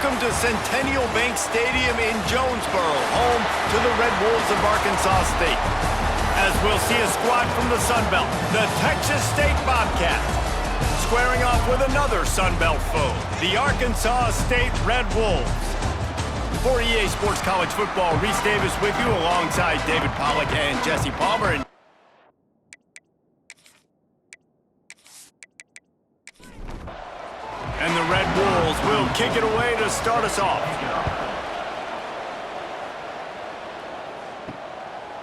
Welcome to Centennial Bank Stadium in Jonesboro, home to the Red Wolves of Arkansas State. As we'll see a squad from the Sun Belt, the Texas State Bobcats, squaring off with another Sun Belt foe, the Arkansas State Red Wolves. For EA Sports College Football, Reese Davis with you alongside David Pollack and Jesse Palmer. And the Red Wolves will kick it away to start us off.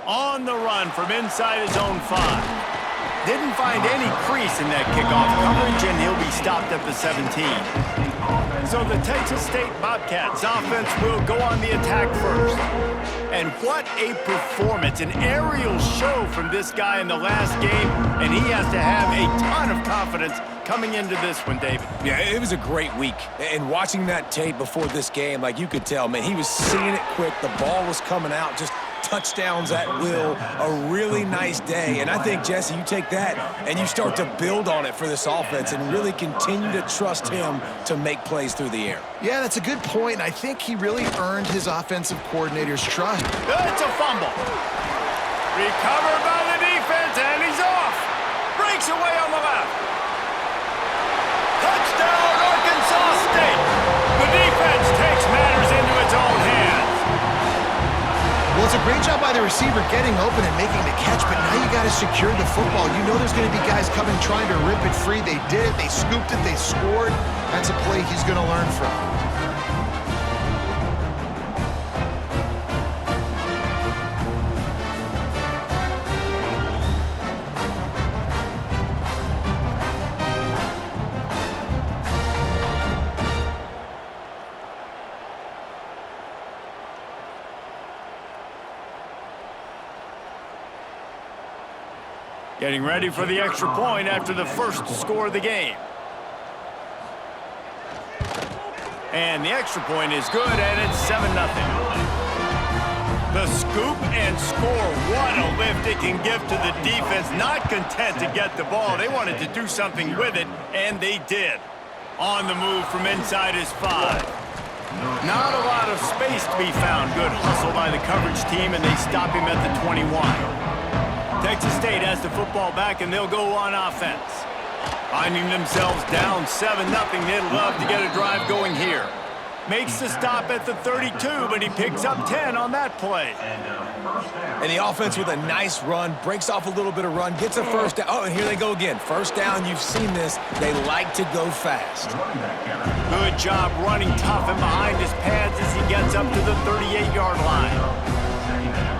On the run from inside his own 5. Didn't find any crease in that kickoff coverage, and he'll be stopped at the 17. So the Texas State Bobcats offense will go on the attack first. And what a performance, an aerial show from this guy in the last game, and he has to have a ton of confidence coming into this one, David. Yeah, it was a great week. And watching that tape before this game, like you could tell, man, he was seeing it quick. The ball was coming out, just touchdowns at will. A really nice day. And I think, Jesse, you take that and you start to build on it for this offense and really continue to trust him to make plays through the air. Yeah, that's a good point. And I think he really earned his offensive coordinator's trust. It's a fumble. Recovered by the defense, and he's off. Breaks away on the left. Touchdown, Arkansas State. The defense takes matters into its own hands. Well, it's a great job by the receiver getting open and making the catch, but now you got to secure the football. You know there's going to be guys coming trying to rip it free. They did it. They scooped it. They scored. That's a play he's going to learn from. Getting ready for the extra point after the first score of the game. And the extra point is good, and it's 7-0. The scoop and score. What a lift it can give to the defense. Not content to get the ball. They wanted to do something with it, and they did. On the move from inside his 5. Not a lot of space to be found. Good hustle by the coverage team, and they stop him at the 21. Texas State has the football back, and they'll go on offense. Finding themselves down 7-0, they'd love to get a drive going here. Makes the stop at the 32, but he picks up 10 on that play. And the offense with a nice run, breaks off a little bit of run, gets a first down. Oh, and here they go again. First down, you've seen this. They like to go fast. Good job running tough and behind his pads as he gets up to the 38-yard line.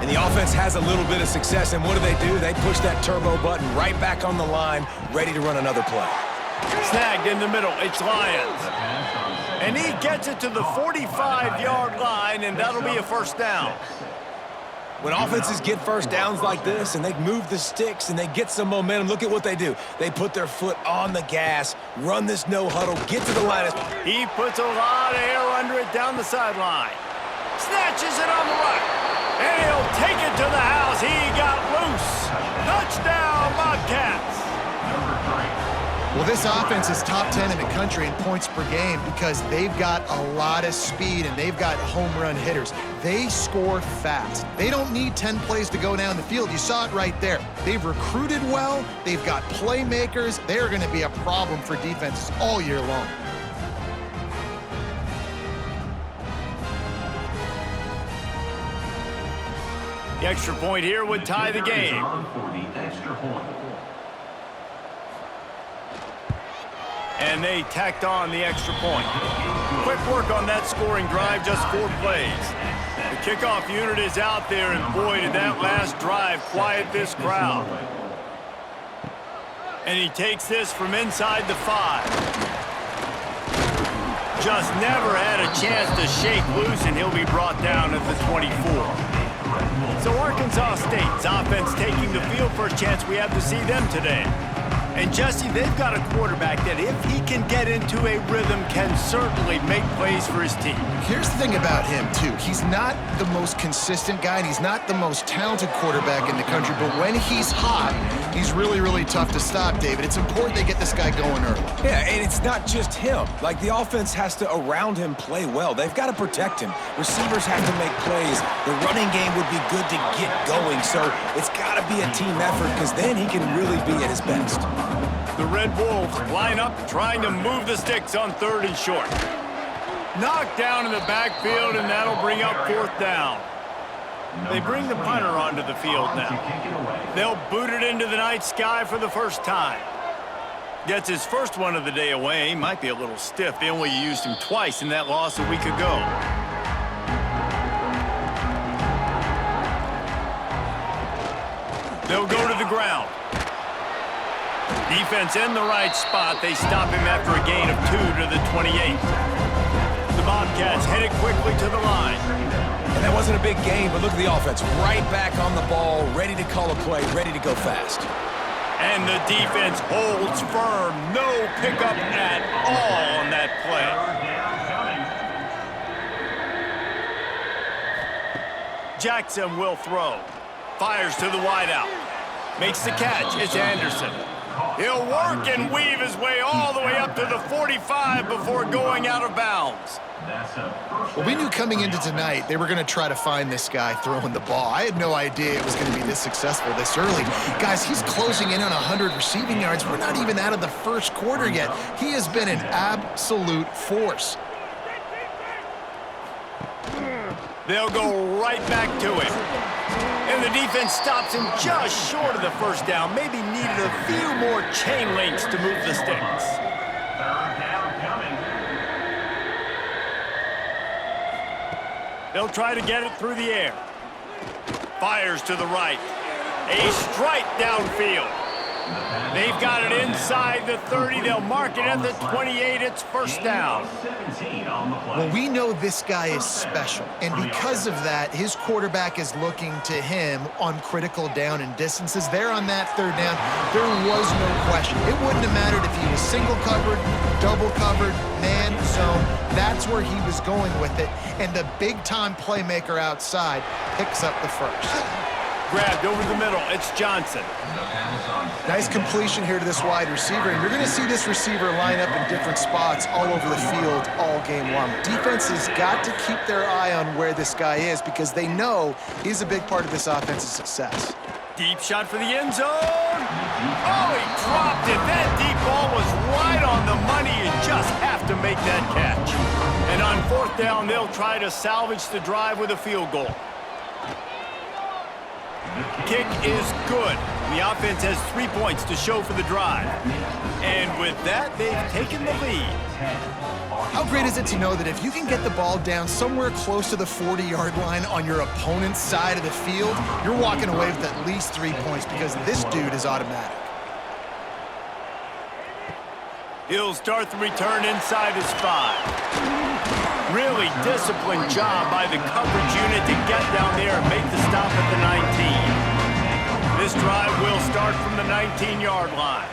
And the offense has a little bit of success, and what do? They push that turbo button right back on the line, ready to run another play. Snagged in the middle, it's Lyons. And he gets it to the 45-yard line, and that'll be a first down. When offenses get first downs like this, and they move the sticks, and they get some momentum, look at what they do. They put their foot on the gas, run this no-huddle, get to the line. He puts a lot of air under it down the sideline. Snatches it on the right. And he'll take it to the house. He got loose. Touchdown, Bobcats. Well, this offense is top 10 in the country in points per game because they've got a lot of speed and they've got home run hitters. They score fast. They don't need 10 plays to go down the field. You saw it right there. They've recruited well. They've got playmakers. They're going to be a problem for defenses all year long. The extra point here would tie the game. And they tacked on the extra point. Quick work on that scoring drive, just 4 plays. The kickoff unit is out there, and boy, did that last drive quiet this crowd. And he takes this from inside the 5. Just never had a chance to shake loose, and he'll be brought down at the 24. So Arkansas State's offense taking the field for a chance we have to see them today. And Jesse, they've got a quarterback that if he can get into a rhythm can certainly make plays for his team. Here's the thing about him, too. He's not the most consistent guy, and he's not the most talented quarterback in the country, but when he's hot, he's really, really tough to stop, David. It's important they get this guy going early. Yeah, and it's not just him. Like, the offense has to, around him, play well. They've got to protect him. Receivers have to make plays. The running game would be good to get going, so it's got to be a team effort because then he can really be at his best. The Red Wolves line up, trying to move the sticks on 3rd and short. Knocked down in the backfield, and that'll bring up 4th down. They bring the punter onto the field now. They'll boot it into the night sky for the first time. Gets his first one of the day away. Might be a little stiff. They only used him twice in that loss a week ago. They'll go to the ground. Defense in the right spot. They stop him after a gain of 2 to the 28. The Bobcats headed quickly to the line. And that wasn't a big gain, but look at the offense. Right back on the ball, ready to call a play, ready to go fast. And the defense holds firm. No pickup at all on that play. Jackson will throw. Fires to the wideout. Makes the catch. It's Anderson. He'll work and weave his way all the way up to the 45 before going out of bounds. Well, we knew coming into tonight they were going to try to find this guy throwing the ball. I had no idea it was going to be this successful this early. Guys, he's closing in on 100 receiving yards. We're not even out of the first quarter yet. He has been an absolute force. They'll go right back to him. And the defense stops him just short of the first down. Maybe needed a few more chain links to move the sticks. They'll try to get it through the air. Fires to the right. A strike downfield. They've got it inside the 30. They'll mark it at the 28. It's first down. Well, we know this guy is special, and because of that, his quarterback is looking to him on critical down and distances. There on that 3rd down, there was no question. It wouldn't have mattered if he was single covered, double covered, man zone. That's where he was going with it, and the big-time playmaker outside picks up the first. Grabbed over the middle. It's Johnson. Nice completion here to this wide receiver, and you're going to see this receiver line up in different spots all over the field all game long. Defense has got to keep their eye on where this guy is because they know he's a big part of this offense's success. Deep shot for the end zone. Oh, he dropped it. That deep ball was right on the money. You just have to make that catch. And on 4th down, they'll try to salvage the drive with a field goal. Kick is good. The offense has 3 points to show for the drive. And with that, they've taken the lead. How great is it to know that if you can get the ball down somewhere close to the 40-yard line on your opponent's side of the field, you're walking away with at least 3 points because this dude is automatic. He'll start the return inside his 5. Really disciplined job by the coverage unit to get down there and make the stop at the 19. This drive will start from the 19-yard line.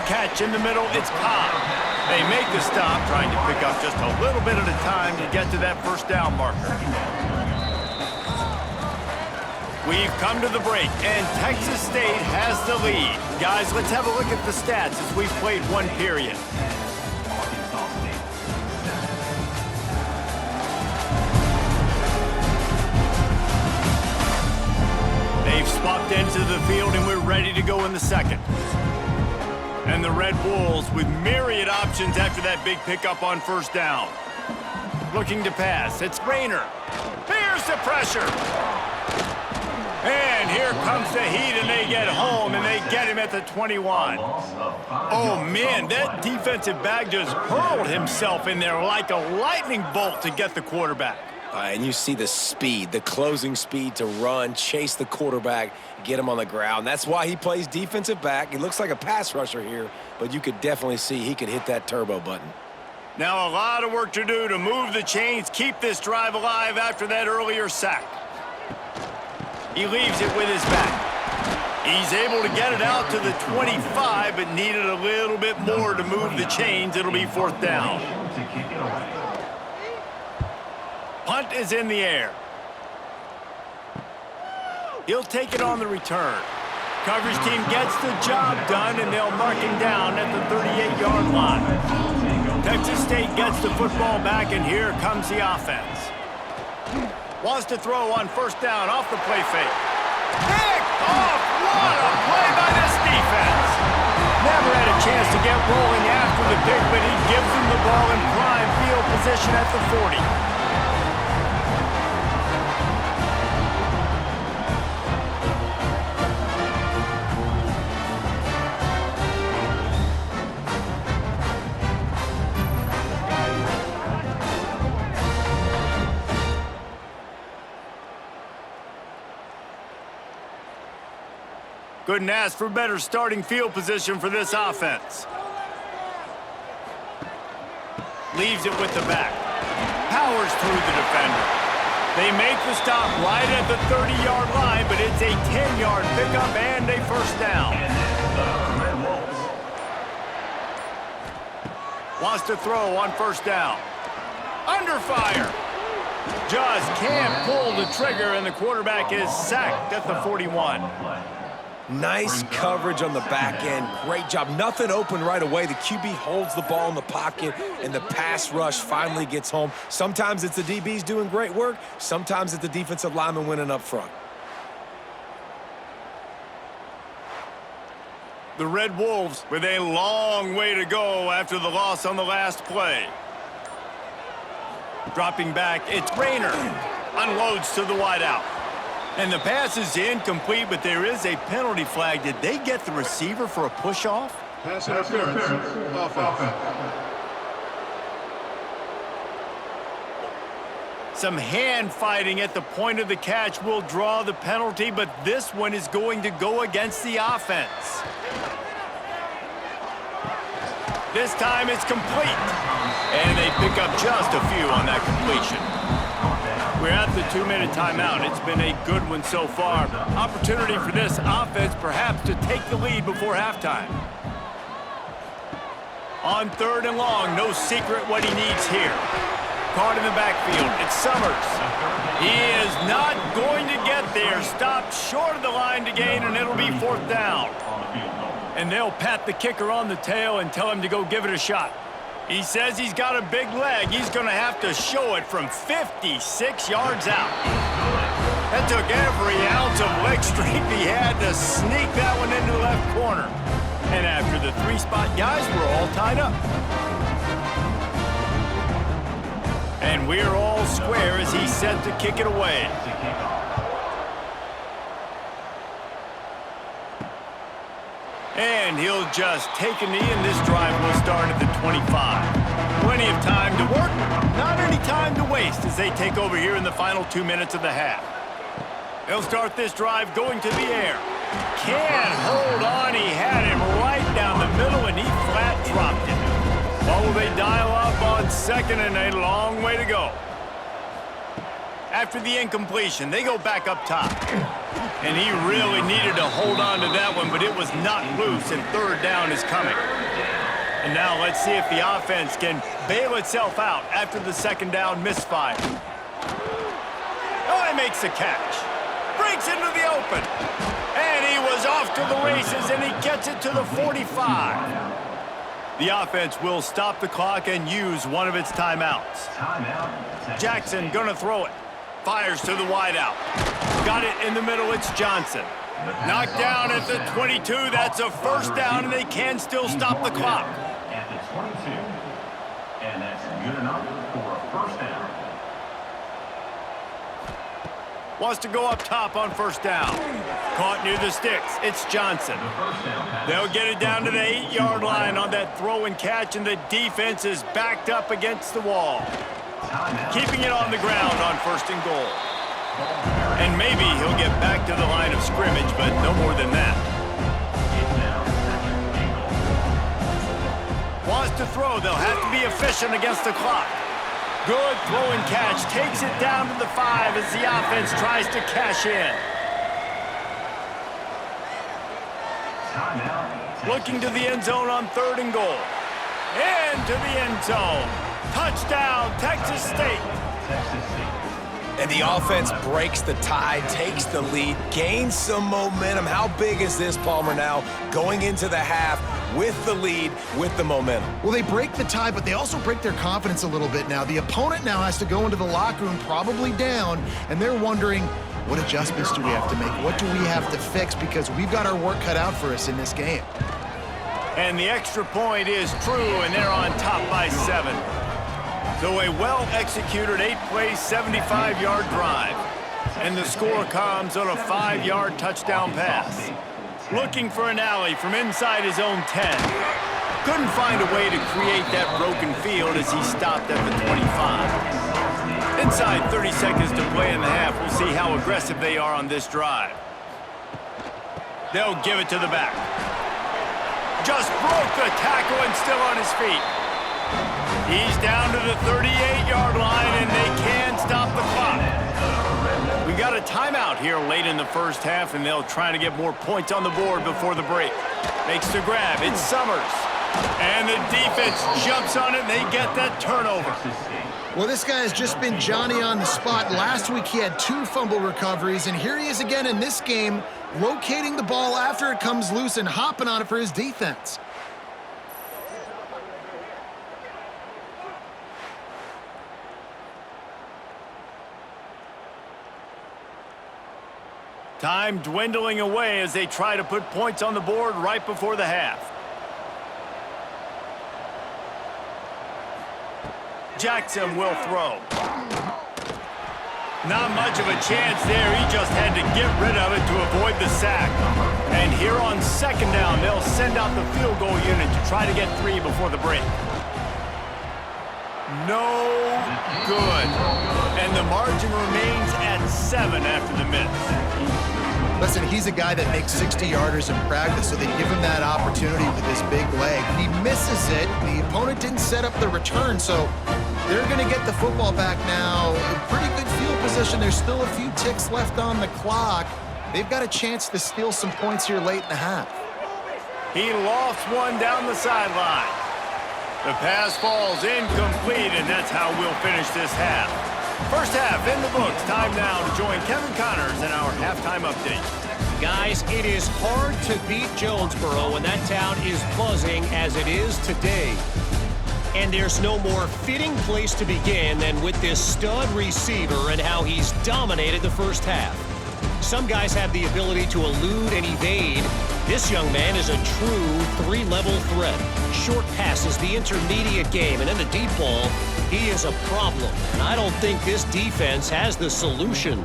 Catch in the middle, it's Cobb. They make the stop, trying to pick up just a little bit at a time to get to that first down marker. We've come to the break, and Texas State has the lead. Guys, let's have a look at the stats as we've played one period. They've swapped into the field, and we're ready to go in the second. And the Red Wolves with myriad options after that big pickup on first down. Looking to pass. It's Rayner. Here's the pressure. And here comes the heat, and they get home, and they get him at the 21. Oh, man, that defensive back just hurled himself in there like a lightning bolt to get the quarterback. And you see the speed, the closing speed to run, chase the quarterback, get him on the ground. That's why he plays defensive back. He looks like a pass rusher here, but you could definitely see he could hit that turbo button. Now a lot of work to do to move the chains, keep this drive alive after that earlier sack. He leaves it with his back. He's able to get it out to the 25, but needed a little bit more to move the chains. It'll be 4th down. Punt is in the air. He'll take it on the return. Coverage team gets the job done, and they'll mark him down at the 38-yard line. Texas State gets the football back, and here comes the offense. Wants to throw on 1st down off the play fake. Picked off! What a play by this defense! Never had a chance to get rolling after the pick, but he gives them the ball in prime field position at the 40. Couldn't ask for better starting field position for this offense. Leaves it with the back. Powers through the defender. They make the stop right at the 30-yard line, but it's a 10-yard pickup and a 1st down. Wants to throw on 1st down. Under fire. Just can't pull the trigger, and the quarterback is sacked at the 41. Nice coverage on the back end. Great job. Nothing open right away. The QB holds the ball in the pocket, and the pass rush finally gets home. Sometimes it's the DBs doing great work. Sometimes it's the defensive lineman winning up front. The Red Wolves with a long way to go after the loss on the last play. Dropping back, it's Rayner. Unloads to the wideout. And the pass is incomplete, but there is a penalty flag. Did they get the receiver for a push-off? Pass interference. Offense. Some hand fighting at the point of the catch will draw the penalty, but this one is going to go against the offense. This time it's complete. And they pick up just a few on that completion. We're at the 2-minute timeout. It's been a good one so far. Opportunity for this offense perhaps to take the lead before halftime. On 3rd and long, no secret what he needs here. Caught in the backfield, it's Summers. He is not going to get there. Stopped short of the line to gain, and it'll be 4th down. And they'll pat the kicker on the tail and tell him to go give it a shot. He says he's got a big leg. He's going to have to show it from 56 yards out. That took every ounce of leg strength he had to sneak that one into the left corner. And after the 3-spot guys were all tied up. And we're all square as he's set to kick it away. And he'll just take a knee, and this drive will start at the 25. Plenty of time to work, not any time to waste as they take over here in the final 2 minutes of the half. They'll start this drive going to the air. Can't hold on. He had him right down the middle, and he flat dropped it. Oh, they dial up on 2nd and a long way to go. After the incompletion, they go back up top. And he really needed to hold on to that one, but it was not loose, and 3rd down is coming. And now let's see if the offense can bail itself out after the 2nd down misfire. Oh, he makes the catch. Breaks into the open. And he was off to the races, and he gets it to the 45. The offense will stop the clock and use one of its timeouts. Jackson gonna throw it. Fires to the wideout. Got it in the middle, it's Johnson. Knocked down at the 22, that's a 1st down, and they can still stop the clock. At the 22, and that's good enough for a 1st down. Wants to go up top on 1st down. Caught near the sticks, it's Johnson. They'll get it down to the 8-yard line on that throw and catch, and the defense is backed up against the wall. Keeping it on the ground on 1st and goal. And maybe he'll get back to the line of scrimmage, but no more than that. Wants to throw. They'll have to be efficient against the clock. Good throw and catch. Takes it down to the 5 as the offense tries to cash in. Looking to the end zone on 3rd and goal. Into the end zone. Touchdown, Texas State. And the offense breaks the tie, takes the lead, gains some momentum. How big is this, Palmer, now going into the half with the lead, with the momentum? Well, they break the tie, but they also break their confidence a little bit now. The opponent now has to go into the locker room probably down, and they're wondering, what adjustments do we have to make? What do we have to fix? Because we've got our work cut out for us in this game. And the extra point is true, and they're on top by 7. So a well-executed 8-play, 75-yard drive. And the score comes on a 5-yard touchdown pass. Looking for an alley from inside his own 10. Couldn't find a way to create that broken field as he stopped at the 25. Inside 30 seconds to play in the half. We'll see how aggressive they are on this drive. They'll give it to the back. Just broke the tackle and still on his feet. He's down to the 38-yard line, and they can stop the clock. We got a timeout here late in the first half, and they'll try to get more points on the board before the break. Makes the grab. It's Summers. And the defense jumps on it, and they get that turnover. Well, this guy has just been Johnny on the spot. Last week he had 2 fumble recoveries, and here he is again in this game, locating the ball after it comes loose and hopping on it for his defense. Time dwindling away as they try to put points on the board right before the half. Jackson will throw. Not much of a chance there. He just had to get rid of it to avoid the sack. And here on 2nd down, they'll send out the field goal unit to try to get 3 before the break. No good. And the margin remains at 7 after the miss. Listen, he's a guy that makes 60-yarders in practice, so they give him that opportunity with his big leg. He misses it. The opponent didn't set up the return, so they're going to get the football back now. A pretty good field position. There's still a few ticks left on the clock. They've got a chance to steal some points here late in the half. He lofts one down the sideline. The pass falls incomplete, and that's how we'll finish this half. First half in the books. Time now to join Kevin Connors in our halftime update. Guys, it is hard to beat Jonesboro when that town is buzzing as it is today. And there's no more fitting place to begin than with this stud receiver and how he's dominated the first half. Some guys have the ability to elude and evade. This young man is a true 3-level threat. Short passes, the intermediate game, and in the deep ball, he is a problem. And I don't think this defense has the solution.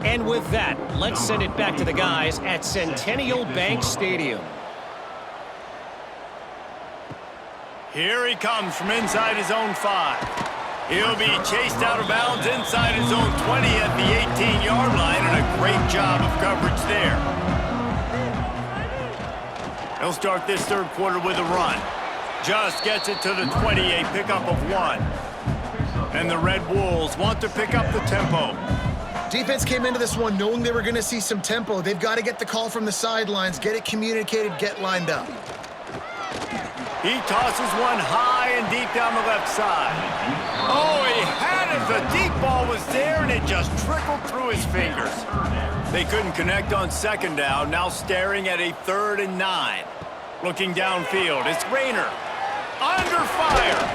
And with that, let's send it back to the guys at Centennial Bank Stadium. Here he comes from inside his own 5. He'll be chased out of bounds inside his own 20 at the 18-yard line, and a great job of coverage there. He'll start this 3rd quarter with a run. Just gets it to the 20, a pickup of 1. And the Red Wolves want to pick up the tempo. Defense came into this one knowing they were going to see some tempo. They've got to get the call from the sidelines, get it communicated, get lined up. He tosses one high and deep down the left side. Oh, he had it. The deep ball was there, and it just trickled through his fingers. They couldn't connect on 2nd down, now staring at a 3rd and 9. Looking downfield, it's Rayner. Under fire.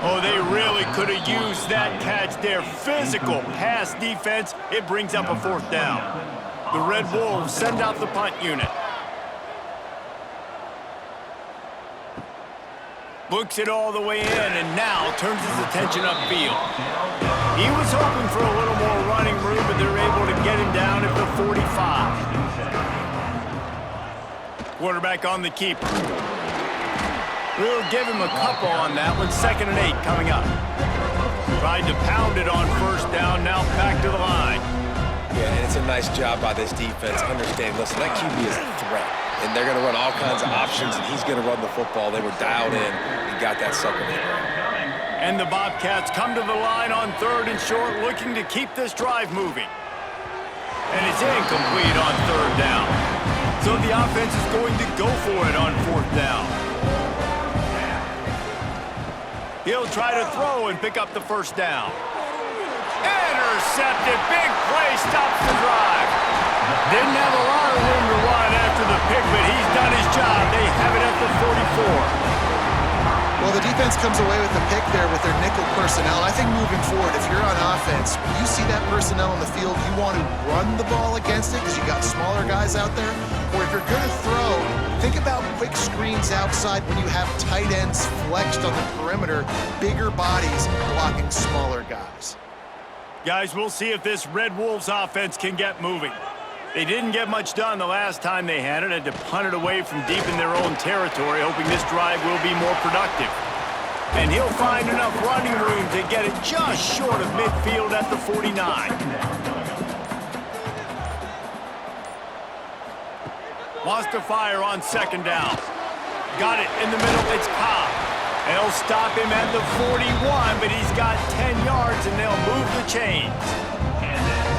Oh, they really could have used that catch there. Physical pass defense. It brings up a 4th down. The Red Wolves send out the punt unit. Books it all the way in, and now turns his attention upfield. He was hoping for a little more running room, but they're able to get him down at the 45. Quarterback on the keeper. We'll give him a couple on that one. 2nd and 8 coming up. Tried to pound it on 1st down, now back to the line. Yeah, and it's a nice job by this defense. Understand, listen, that QB is a threat. And they're going to run all kinds of options, and he's going to run the football. They were dialed in and got that 2nd hit. And the Bobcats come to the line on 3rd and short, looking to keep this drive moving. And it's incomplete on 3rd down. So the offense is going to go for it on 4th down. He'll try to throw and pick up the 1st down. Intercepted. Big play. Stops the drive. Didn't have a lot of room to run after the pick, but he's done his job. They have it at the 44. Well, the defense comes away with the pick there with their nickel personnel. I think moving forward, if you're on offense, you see that personnel on the field, you want to run the ball against it because you got smaller guys out there. Or if you're going to throw, think about quick screens outside when you have tight ends flexed on the perimeter, bigger bodies blocking smaller guys. Guys, we'll see if this Red Wolves offense can get moving. They didn't get much done the last time they had it, had to punt it away from deep in their own territory, hoping this drive will be more productive. And he'll find enough running room to get it just short of midfield at the 49. Wants to fire on 2nd down. Got it in the middle, it's Cobb. They'll stop him at the 41, but he's got 10 yards and they'll move the chains.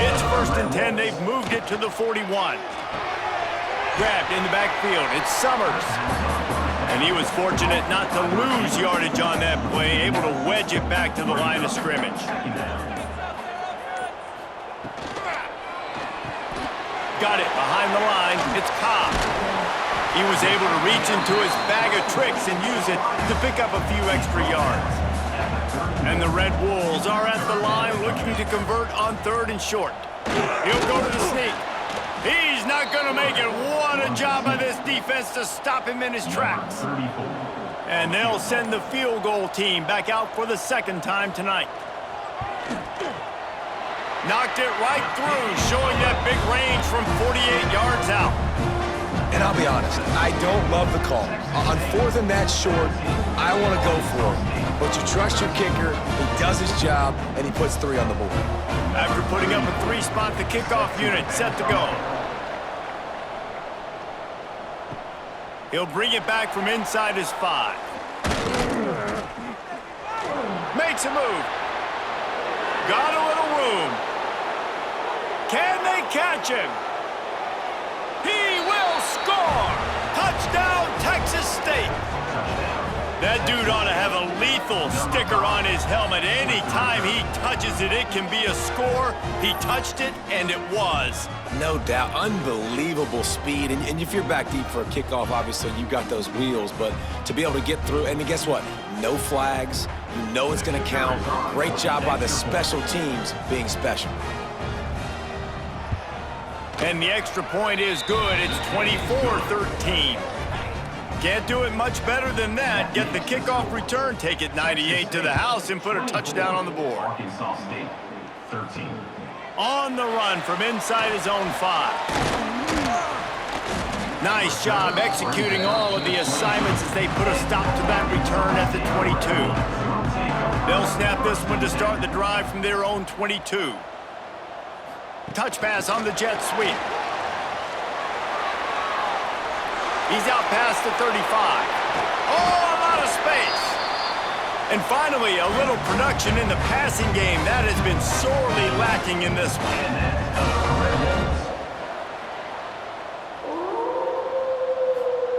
It's 1st and 10. They've moved it to the 41. Grabbed in the backfield. It's Summers. And he was fortunate not to lose yardage on that play, able to wedge it back to the line of scrimmage. Got it behind the line. It's Cobb. He was able to reach into his bag of tricks and use it to pick up a few extra yards. And the Red Wolves are at the line looking to convert on 3rd and short. He'll go to the sneak. He's not going to make it. What a job by this defense to stop him in his tracks. And they'll send the field goal team back out for the 2nd time tonight. Knocked it right through, showing that big range from 48 yards out. And I'll be honest, I don't love the call. On 4th and that short, I want to go for it. But you trust your kicker, he does his job, and he puts 3 on the board. After putting up a 3-spot, the kickoff unit set to go. He'll bring it back from inside his 5. Makes a move. Got a little room. Can they catch him? He will score! Touchdown, Texas State! That dude ought to have a lethal sticker on his helmet. Anytime he touches it, it can be a score. He touched it, and it was. No doubt. Unbelievable speed. And if you're back deep for a kickoff, obviously, you got those wheels. But to be able to get through, and guess what? No flags. You know it's going to count. Great job by the special teams being special. And the extra point is good. It's 24-13. Can't do it much better than that. Get the kickoff return, take it 98 to the house, and put a touchdown on the board. Arkansas State, 13. On the run from inside his own 5. Nice job executing all of the assignments as they put a stop to that return at the 22. They'll snap this one to start the drive from their own 22. Touch pass on the jet sweep. He's out past the 35. Oh, a lot of space. And finally, a little production in the passing game. That has been sorely lacking in this one.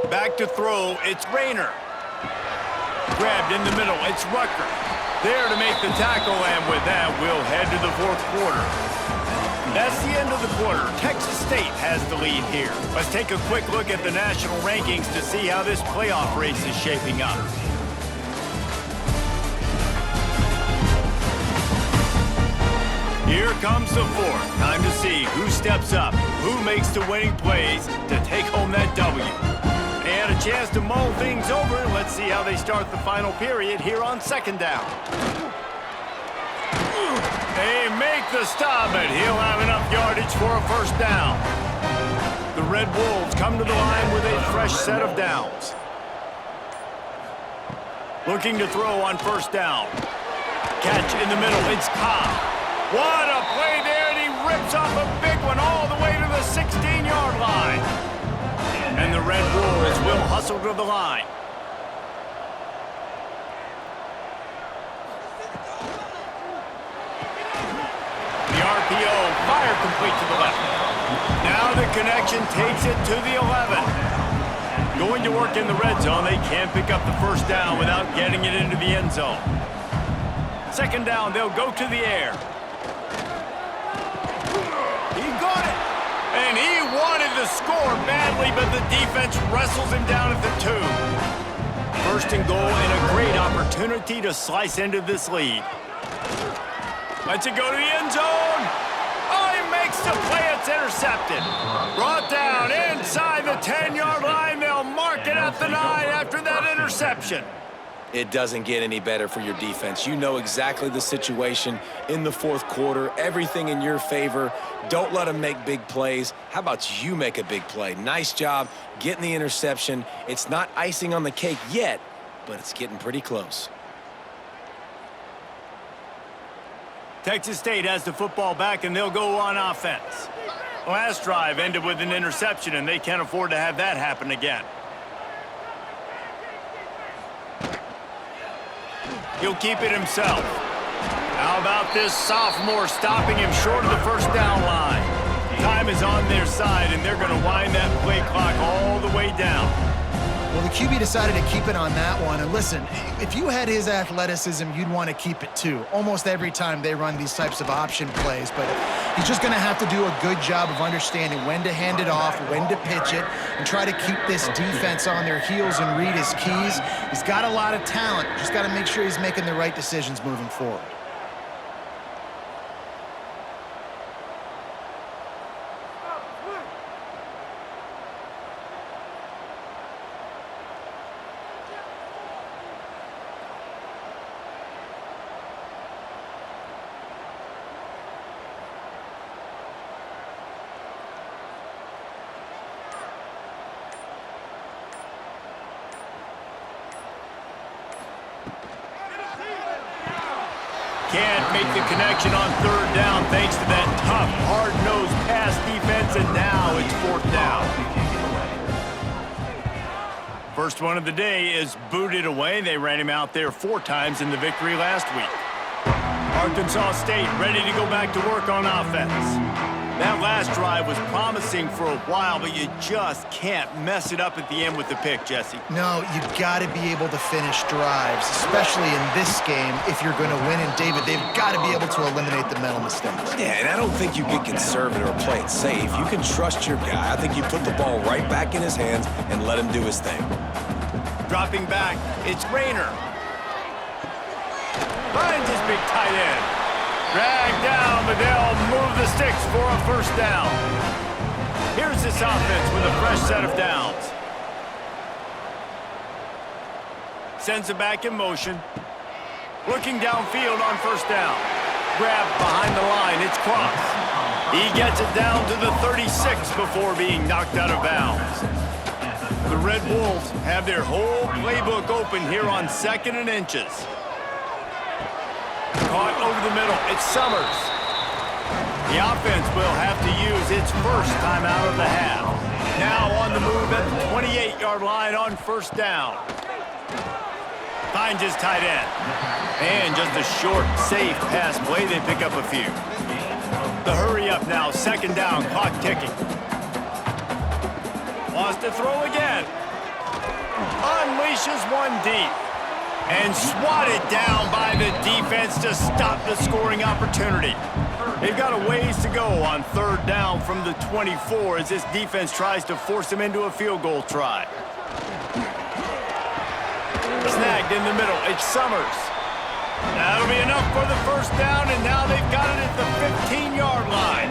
Back to throw, it's Rayner. Grabbed in the middle, it's Rucker. There to make the tackle, and with that, we'll head to the 4th quarter. That's the end of the quarter. Texas State has the lead here. Let's take a quick look at the national rankings to see how this playoff race is shaping up. Here comes the 4th. Time to see who steps up, who makes the winning plays to take home that W. They had a chance to mull things over. Let's see how they start the final period here on 2nd down. They make the stop, but he'll have enough yardage for a 1st down. The Red Wolves come to the line with a fresh set of downs. Looking to throw on 1st down. Catch in the middle, it's Cobb. What a play there, and he rips off a big one all the way to the 16-yard line. And the Red Wolves will hustle to the line. The RPO, fire complete to the left. Now the connection takes it to the 11. Going to work in the red zone, they can't pick up the first down without getting it into the end zone. Second down, they'll go to the air. He got it. And he wanted to score badly, but the defense wrestles him down at the 2. First and goal and a great opportunity to slice into this lead. Lets it go to the end zone. Oh, he makes the play. It's intercepted. Brought down inside the 10-yard line. They'll mark it at the 9 after that interception. It doesn't get any better for your defense. You know exactly the situation in the fourth quarter. Everything in your favor. Don't let them make big plays. How about you make a big play? Nice job getting the interception. It's not icing on the cake yet, but it's getting pretty close. Texas State has the football back, and they'll go on offense. Last drive ended with an interception, and they can't afford to have that happen again. He'll keep it himself. How about this sophomore stopping him short of the first down line? Time is on their side, and they're going to wind that play clock all the way down. Well, the QB decided to keep it on that one. And listen, if you had his athleticism, you'd want to keep it too. Almost every time they run these types of option plays. But he's just going to have to do a good job of understanding when to hand it off, when to pitch it, and try to keep this defense on their heels and read his keys. He's got a lot of talent. Just got to make sure he's making the right decisions moving forward. Can't make the connection on third down thanks to that tough, hard-nosed pass defense, and now it's fourth down. First one of the day is booted away. They ran him out there 4 times in the victory last week. Arkansas State ready to go back to work on offense. That last drive was promising for a while, but you just can't mess it up at the end with the pick, Jesse. No, you've got to be able to finish drives, especially in this game. If you're going to win, and David, they've got to be able to eliminate the mental mistakes. Yeah, and I don't think you get conservative or play it safe. You can trust your guy. I think you put the ball right back in his hands and let him do his thing. Dropping back, it's Rayner. Finds his big tight end. Dragged down, but they'll move the sticks for a first down. Here's this offense with a fresh set of downs. Sends it back in motion. Looking downfield on first down. Grabbed behind the line, it's Cross. He gets it down to the 36 before being knocked out of bounds. The Red Wolves have their whole playbook open here on 2nd and inches. Caught over the middle. It's Summers. The offense will have to use its first time out of the half. Now on the move at the 28-yard line on first down. Finds his tight end. And just a short, safe pass play. They pick up a few. The hurry up now. 2nd down. Clock ticking. Wants to throw again. Unleashes one deep. And swatted down by the defense to stop the scoring opportunity. They've got a ways to go on 3rd down from the 24 as this defense tries to force them into a field goal try. Snagged in the middle. It's Summers. That'll be enough for the first down, and now they've got it at the 15-yard line.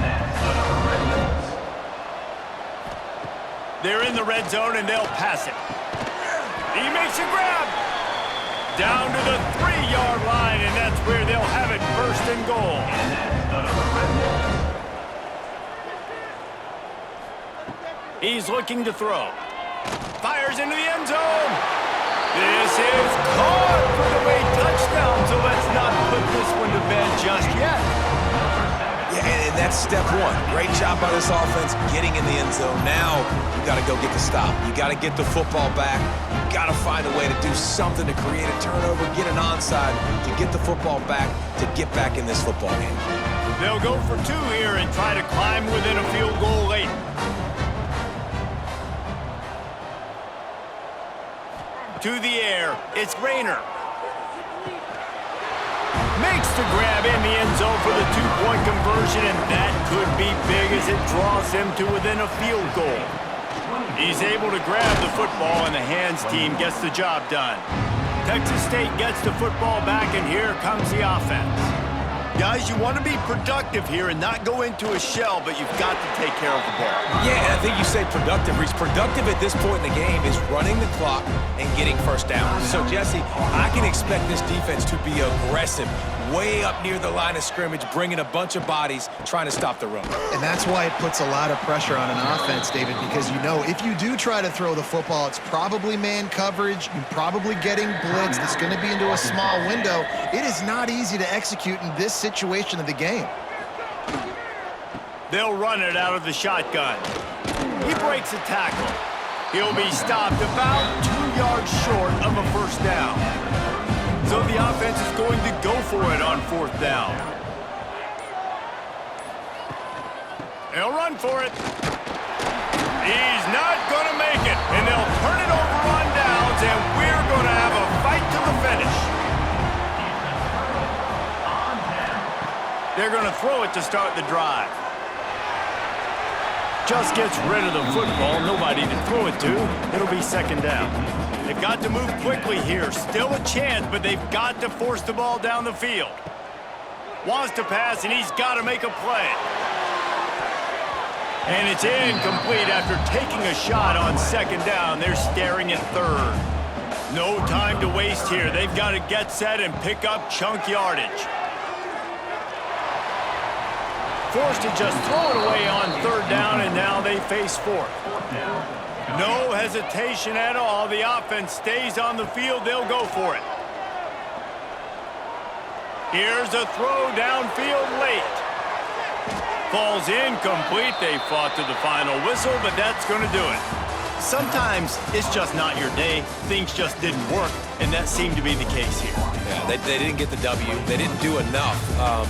They're in the red zone, and they'll pass it. He makes a grab. Down to the 3-yard line, and that's where they'll have it 1st and goal. He's looking to throw. Fires into the end zone. This is caught for the way touchdown, so let's not put this one to bed just yet. Yeah, and that's step one. Great job by this offense getting in the end zone. Now you got to go get the stop. You got to get the football back. You got to find a way to do something to create a turnover, get an onside, to get the football back, to get back in this football game. They'll go for 2 here and try to climb within a field goal late. to the air. It's Rayner. Makes the grab in the end zone for the two-point conversion, and that could be big as it draws him to within a field goal. He's able to grab the football, and the hands team gets the job done. Texas State gets the football back, and here comes the offense. Guys, you want to be productive here and not go into a shell, but you've got to take care of the ball. Yeah, and I think you said productive, Reese. Productive at this point in the game is running the clock and getting first down. So, Jesse, I can expect this defense to be aggressive, way up near the line of scrimmage, bringing a bunch of bodies, trying to stop the run. And that's why it puts a lot of pressure on an offense, David, because you know if you do try to throw the football, it's probably man coverage, you're probably getting blitzed, it's going to be into a small window. It is not easy to execute in this situation of the game. They'll run it out of the shotgun. He breaks a tackle. He'll be stopped about 2 yards short of a first down. So the offense is going to go for it on fourth down. They'll run for it. He's not going to make it, and they'll turn it over on downs, and we're going to have a fight to the finish. They're going to throw it to start the drive. Just gets rid of the football, nobody to throw it to. It'll be second down. They've got to move quickly here. Still a chance, but they've got to force the ball down the field. Wants to pass, and he's got to make a play. And it's incomplete after taking a shot on second down. They're staring at third. No time to waste here. They've got to get set and pick up chunk yardage. Forced to just throw it away on third down, and now they face fourth. No hesitation at all. The offense stays on the field. They'll go for it. Here's a throw downfield late. Falls incomplete. They fought to the final whistle, but that's going to do it. Sometimes it's just not your day. Things just didn't work, and that seemed to be the case here. Yeah, they didn't get the W. They didn't do enough.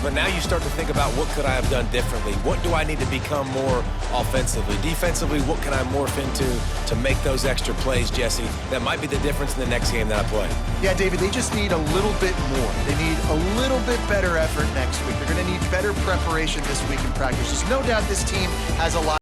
But now you start to think about what could I have done differently? What do I need to become more offensively? Defensively, what can I morph into to make those extra plays, Jesse? That might be the difference in the next game that I play. Yeah, David, they just need a little bit more. They need a little bit better effort next week. They're going to need better preparation this week in practice. There's no doubt this team has a lot.